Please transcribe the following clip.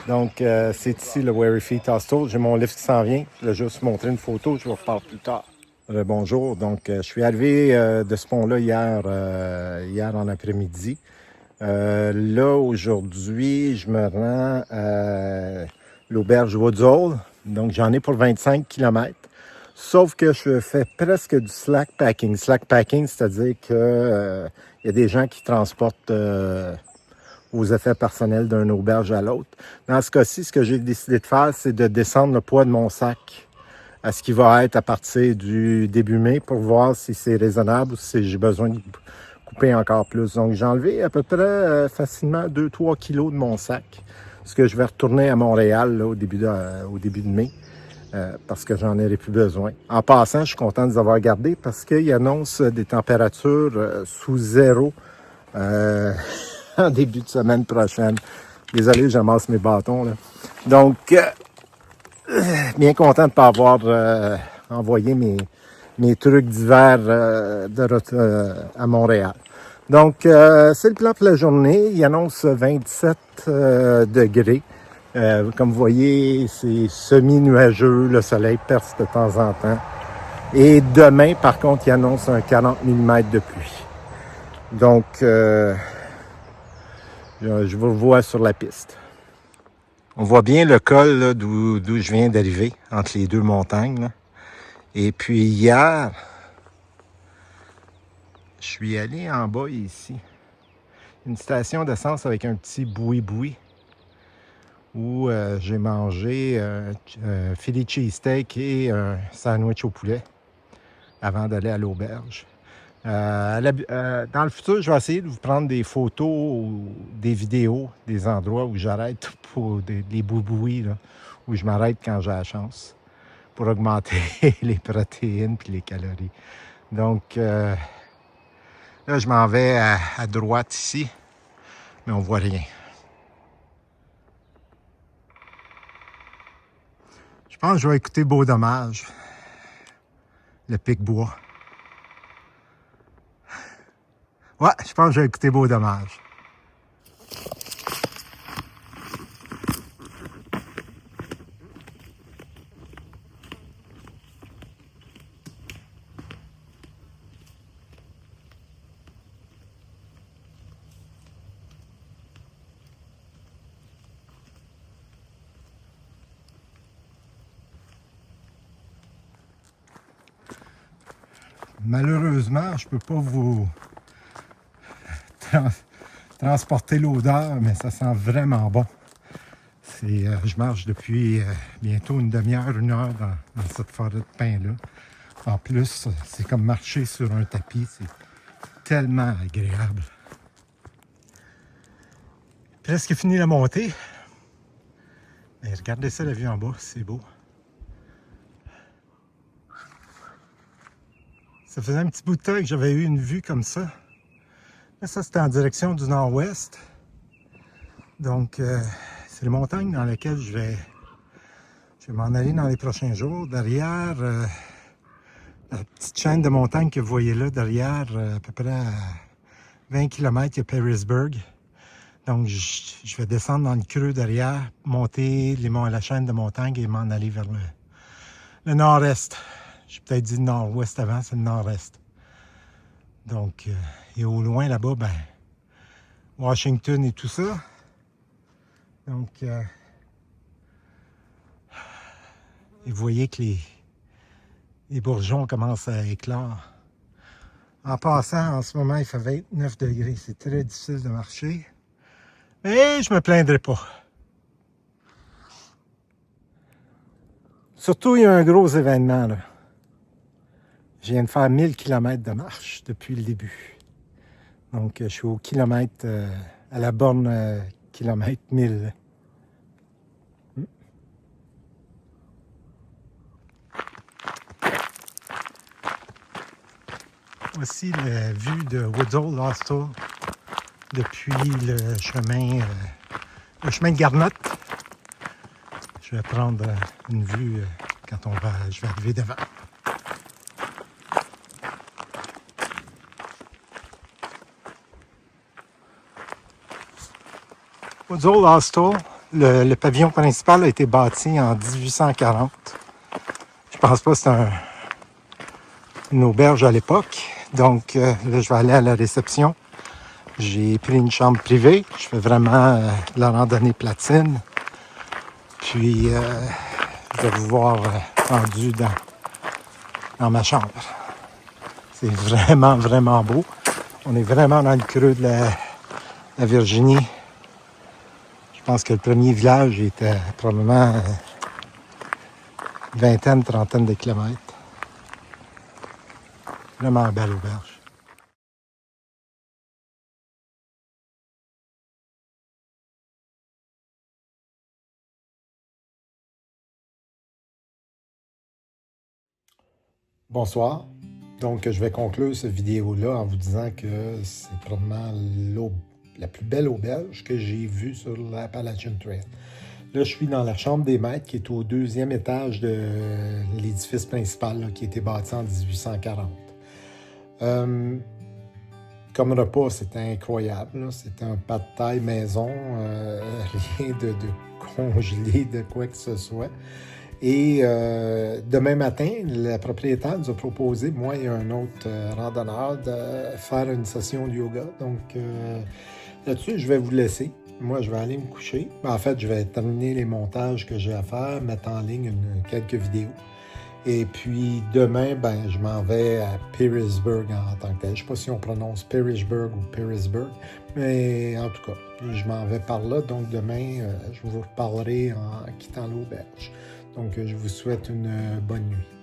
Donc, c'est ici le Weary Feet Hostel. J'ai mon lift qui s'en vient. Je vais juste montrer une photo. Je vous reparle plus tard. Bonjour. Donc, je suis arrivé de ce pont-là hier en après-midi. Là, aujourd'hui, je me rends à l'auberge Woods Hole. Donc, j'en ai pour 25 km. Sauf que je fais presque du slack packing. Slack packing, c'est-à-dire que y a des gens qui transportent aux effets personnels d'un auberge à l'autre. Dans ce cas-ci, ce que j'ai décidé de faire, c'est de descendre le poids de mon sac à ce qui va être à partir du début mai pour voir si c'est raisonnable ou si j'ai besoin de couper encore plus. Donc, j'ai enlevé à peu près facilement 2-3 kilos de mon sac, ce que je vais retourner à Montréal là, au début de mai. Parce que j'en aurais plus besoin. En passant, je suis content de les avoir gardés parce qu'ils annoncent des températures sous zéro en début de semaine prochaine. Désolé, j'amasse mes bâtons. Là. Donc, bien content de ne pas avoir envoyé mes trucs d'hiver à Montréal. Donc, c'est le plan pour la journée. Il annonce 27 degrés. Comme vous voyez, c'est semi-nuageux, le soleil perce de temps en temps. Et demain, par contre, il annonce un 40 mm de pluie. Donc, je vous revois sur la piste. On voit bien le col d'où je viens d'arriver, entre les deux montagnes. Là. Et puis hier, je suis allé en bas ici. Une station d'essence avec un petit boui-boui. Où j'ai mangé filet cheesesteak et un sandwich au poulet avant d'aller à l'auberge. Dans le futur, je vais essayer de vous prendre des photos ou des vidéos des endroits où j'arrête pour les boubouis, là, où je m'arrête quand j'ai la chance pour augmenter les protéines et les calories. Donc, là, je m'en vais à droite ici, mais on voit rien. Je pense que je vais écouter Beau Dommage, le Pic-Bois. Ouais, je pense que je vais écouter Beau Dommage. Malheureusement, je ne peux pas vous transporter l'odeur, mais ça sent vraiment bon. Je marche depuis bientôt une demi-heure, une heure dans cette forêt de pins-là. En plus, c'est comme marcher sur un tapis. C'est tellement agréable. Presque fini la montée. Mais regardez ça, la vue en bas, c'est beau. Ça faisait un petit bout de temps que j'avais eu une vue comme ça. Là, ça, c'était en direction du nord-ouest. Donc, c'est les montagnes dans lesquelles je vais m'en aller dans les prochains jours. Derrière, la petite chaîne de montagnes que vous voyez là, derrière, à peu près à 20 km, il y a Perrysburg. Donc, je vais descendre dans le creux derrière, monter la chaîne de montagnes et m'en aller vers le nord-est. J'ai peut-être dit le nord-ouest avant, c'est le nord-est. Donc, et au loin là-bas, ben, Washington et tout ça. Donc, et vous voyez que les bourgeons commencent à éclore. En passant, en ce moment, il fait 29 degrés. C'est très difficile de marcher. Mais je me plaindrai pas. Surtout, il y a un gros événement, là. Je viens de faire 1000 km de marche depuis le début. Donc, je suis au kilomètre, à la borne kilomètre 1000. Voici la vue de Woods Hole Hostel depuis le chemin de Garnotte. Je vais prendre une vue quand je vais arriver devant. Woods Hole Hostel, Le pavillon principal a été bâti en 1840. Je pense pas que c'est une auberge à l'époque. Donc là, je vais aller à la réception. J'ai pris une chambre privée. Je fais vraiment la randonnée platine. Puis, je vais vous voir rendu dans ma chambre. C'est vraiment, vraiment beau. On est vraiment dans le creux de la Virginie. Je pense que le premier village était probablement vingtaine, trentaine de kilomètres. Vraiment belle auberge. Bonsoir. Donc, je vais conclure cette vidéo-là en vous disant que c'est probablement la plus belle auberge que j'ai vue sur l'Appalachian Trail. Là, je suis dans la chambre des maîtres qui est au deuxième étage de l'édifice principal là, qui a été bâti en 1840. Comme repas, c'était incroyable. C'était un pas de taille maison, rien de congelé, de quoi que ce soit. Et demain matin, la propriétaire nous a proposé, moi et un autre randonneur, de faire une session de yoga. Donc là-dessus, je vais vous laisser. Moi, je vais aller me coucher. En fait, je vais terminer les montages que j'ai à faire, mettre en ligne quelques vidéos. Et puis demain, je m'en vais à Pearisburg en tant que tel. Je ne sais pas si on prononce Pearisburg ou Pearisburg, mais en tout cas, je m'en vais par là. Donc demain, je vous reparlerai en quittant l'auberge. Donc je vous souhaite une bonne nuit.